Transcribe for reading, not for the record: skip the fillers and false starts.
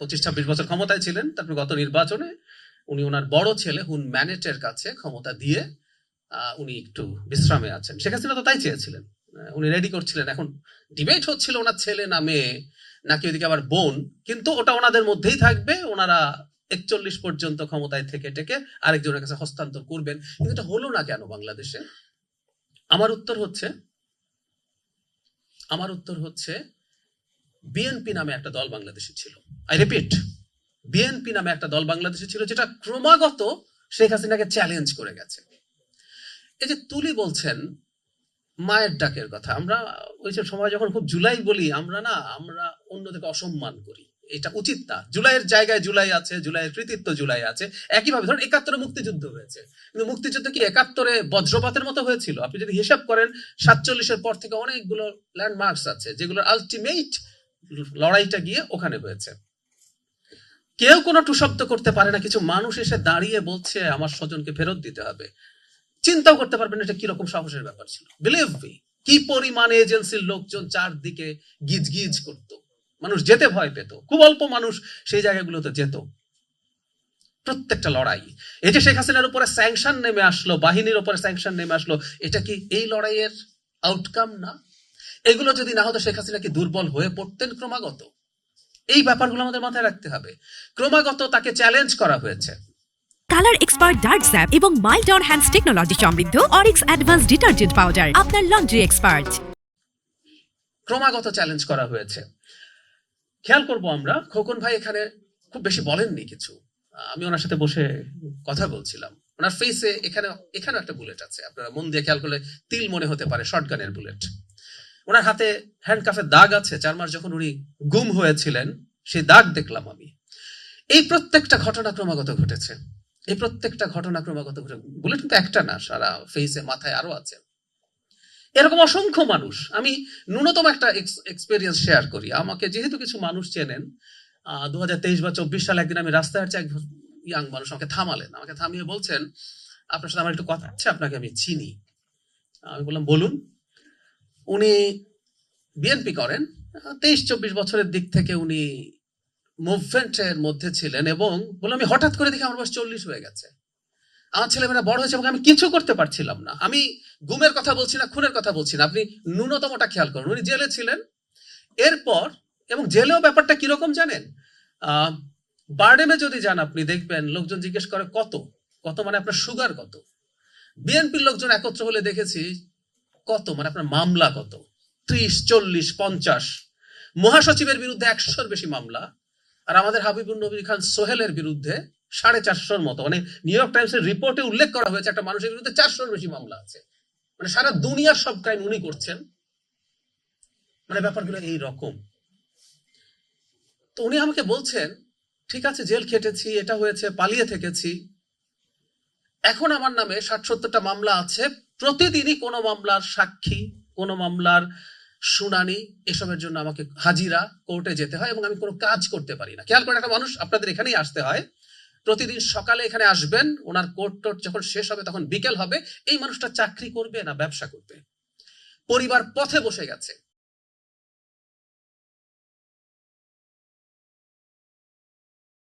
25-26 বছর ক্ষমতায় ছিলেন। তারপর গত নির্বাচনে উনি ওনার বড় ছেলে হুন ম্যানেটের কাছে ক্ষমতা দিয়ে উনি একটু বিশ্রামে আছেন। শেখ হাসিনা তো তাই চেয়েছিলেন, উনি রেডি করছিলেন। এখন ডিবেট হচ্ছিল ওনার ছেলে না মেয়ে নাকি ওইদিকে আবার বোন, কিন্তু ওটা ওনাদের মধ্যেই থাকবে। ওনারা 41 পর্যন্ত ক্ষমতায় থেকে টেকে আরেকজনের কাছে হস্তান্তর করবেন। কিন্তু এটা হলো না কেন বাংলাদেশে? আমার উত্তর হচ্ছে বিএনপি নামে একটা দল বাংলাদেশে ছিল। আই রিপিট, বিএনপি নামে একটা দল বাংলাদেশে ছিল যেটা ক্রমাগত শেখ হাসিনাকে চ্যালেঞ্জ করে গেছে। এই যে তুলি বলছেন মায়ের ডাকের কথা, আমরা ওই সময় যখন খুব জুলাই বলি আমরা অন্যদেরকে অসম্মান করি, এটা উচিত না। জুলাইয়ের জায়গায় জুলাই আছে, জুলাইয়ের কৃতিত্ব জুলাই আছে। একইভাবে ধরুন 71-এ মুক্তিযুদ্ধ হয়েছে, কিন্তু মুক্তিযুদ্ধ কি 71-এ বজ্রপাতের মতো হয়েছিল? আপনি যদি হিসাব করেন 47-এর পর থেকে অনেকগুলো ল্যান্ডমার্কস আছে যেগুলোর আলটিমেট লড়াইটা গিয়ে ওখানে হয়েছে। কেউ কোনো টুশব্দ করতে পারে না। কিছু মানুষ এসে দাঁড়িয়ে বলছে আমার স্বজনকে ফেরত দিতে হবে। চিন্তাও করতে পারবেন এটা কিরকম সাহসের ব্যাপার ছিল। বিলিভ মি, কি পরিমাণে এজেন্সির লোকজন চারদিকে গিজ গিজ করত, মানুষ যেতে ভয় পেত। খুব অল্প মানুষ সেই জায়গাগুলোতে যেত। প্রত্যেকটা লড়াই, এই যে শেখ হাসিনার উপরে স্যাংশন নেমে আসলো, বাহিনীর উপরে স্যাংশন নেমে আসলো, এটা কি এই লড়াইয়ের আউটকাম না? এগুলো যদি না হতো শেখ হাসিনা কি দুর্বল হয়ে পড়তেন ক্রমাগত? এই ব্যাপারগুলো আমাদের মাথায় রাখতে হবে। ক্রমাগত তাকে চ্যালেঞ্জ করা হয়েছে। কালার এক্সপার্ট ডার্ক স্যাপ এবং মাইল্ড অন হ্যান্ডস টেকনোলজি সমৃদ্ধ অরিক্স অ্যাডভান্স ডিটারজেন্ট পাউডার আপনার লন্ড্রি এক্সপার্ট। ক্রমাগত চ্যালেঞ্জ করা হয়েছে। খেয়াল করবো আমরা, খোকন ভাই এখানে খুব বেশি বলেননি কিছু। আমি ওনার সাথে বসে কথা বলছিলাম, ওনার ফেসে এখানে একটা বুলেট আছে, আপনারা মন দিয়ে খেয়াল করলে তিল মনে হতে পারে শর্টগানের বুলেট। ওনার হাতে হ্যান্ডকাফের দাগ আছে, 4 মাস যখন উনি গুম হয়েছিলেন সেই দাগ দেখলাম আমি। এই প্রত্যেকটা ঘটনা ক্রমাগত ঘটেছে। বুলেট কিন্তু একটা না, সারা ফেসে মাথায় আরো আছে। এরকম অসংখ্য মানুষ। আমি ন্যূনতম একটা এক্সপেরিয়েন্স শেয়ার করি। আমাকে যেহেতু কিছু মানুষ চেনেন, 2023 বা 24 সালে একদিন আমি রাস্তায় আসছি, এক ইয়াং মানুষ আমাকে থামালেন, আমাকে থামিয়ে বলছেন আপনার সাথে আমার একটু কথা আছে, আপনাকে আমি চিনি। আমি বললাম বলুন। উনি বিএনপি করেন, 23-24 বছরের দিক থেকে উনি মুভমেন্টের মধ্যে ছিলেন, এবং বললাম আমি হঠাৎ করে দেখি আমার বয়স 40 হয়ে গেছে, আমার ছেলেমেয়েরা বড় হয়েছে এবং আমি কিছু করতে পারছিলাম না। আমি গুমের কথা বলছি না, খুনের কথা বলছি না, আপনি ন্যূনতমটা খেয়াল করুন। উনি জেলে ছিলেন এরপর, এবং জেলেও ব্যাপারটা কিরকম জানেন, বারডেমে যদি যান আপনি দেখবেন লোকজন জিজ্ঞেস করে কত মানে আপনার সুগার কত। বিএনপির লোকজন একত্র হলে দেখেছি কত মানে আপনার মামলা কত, 30, 40, 50। মহাসচিবের বিরুদ্ধে 100-র বেশি মামলা, আর আমাদের হাবিবুর নবী খান সোহেলের বিরুদ্ধে 450-র মতো। মানে নিউ ইয়র্ক টাইমসের রিপোর্টে উল্লেখ করা হয়েছে একটা মানুষের বিরুদ্ধে 400-র বেশি মামলা আছে। মানে সারা দুনিয়ার সব ক্রাইম উনি করছেন। মানে ব্যাপারগুলো এই রকম। তো উনি আমাকে বলছেন ঠিক আছে জেল খেটেছি, এটা হয়েছে, পালিয়ে থেকেছি, এখন আমার নামে 60-70টা মামলা আছে, প্রতিদিনই কোনো মামলার সাক্ষী, কোনো মামলার শুনানি, এসবের জন্য আমাকে হাজিরা কোর্টে যেতে হয় এবং আমি কোনো কাজ করতে পারি না। খেয়াল করে একটা মানুষ আপনাদের এখানেই আসতে হয়, প্রতিদিন সকালে এখানে আসবেন, ওনার কোর্ট যখন শেষ হবে তখন বিকেল হবে। এই মানুষটা চাকরি করবে না ব্যবসা করবে? পরিবার পথে বসে গেছে,